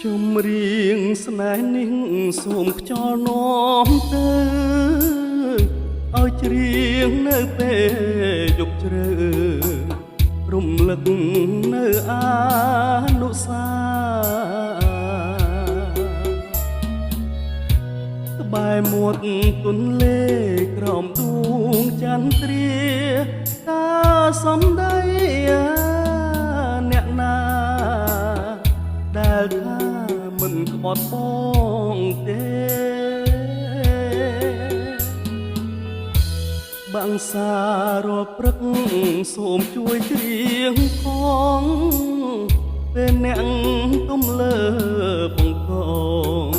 ចម្រៀងស្នេហ៍នេះសូមខ្យល់នាំទៅឲ្យច្រៀងនៅពេលយប់ជ្រៅរំលឹកនៅអានុស្សាក្បែរមាត់ទន្លេក្រោមដួងចន្ទ្រាការសំដីអ្នកណាដែលថាមិនក្បត់បងទេបាំងសាររាល់ព្រឹកសូមជួយច្រៀងផងពេលអ្នកទំលើបង្កង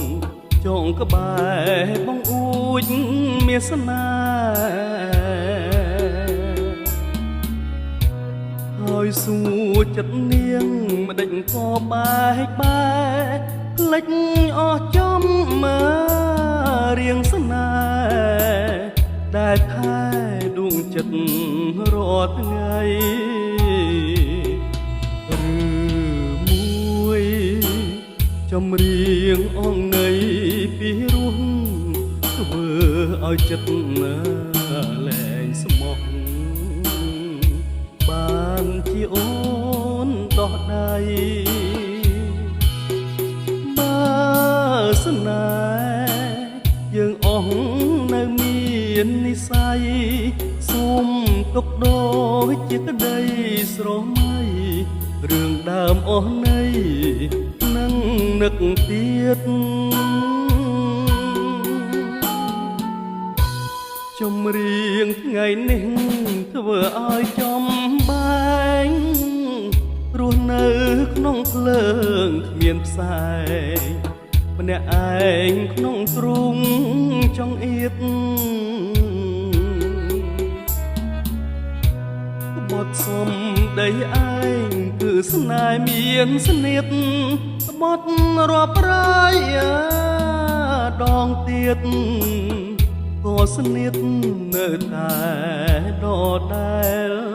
ចងក្បែរបងអួចមានស្នេហ៍ហើយសួរចិត្តនាងម្ដេចក៏បែកបែកភ្លេចអស់ចំមើរៀងស្នេហ៍ដែលថែដួងចិត្តរាល់ថ្ងៃឬមួយចម្រៀងអងន័យពីរស់ធ្វើឲ្យចិត្តលែងស្មោះបានជាអូនដោះដៃបើស្នេហ៍យើងអស់នៅមាននិស្ស័យសូមទុកដូចជាក្តីស្រមៃរឿងដើមអស់នៃនឹងនឹកទៀតចម្រៀងថ្ងៃនេះធ្វើឲ្យចំបែងរស់នៅក្នុងភ្លើងគ្មានផ្សែងម្នាក់ឯងក្នុងទ្រូងចង្អៀតបត់សំដីឯងគឺស្នេហ៍មានស្នៀតបត់រាប់រយដងទៀតក៏ស្នៀតនៅតែដដែល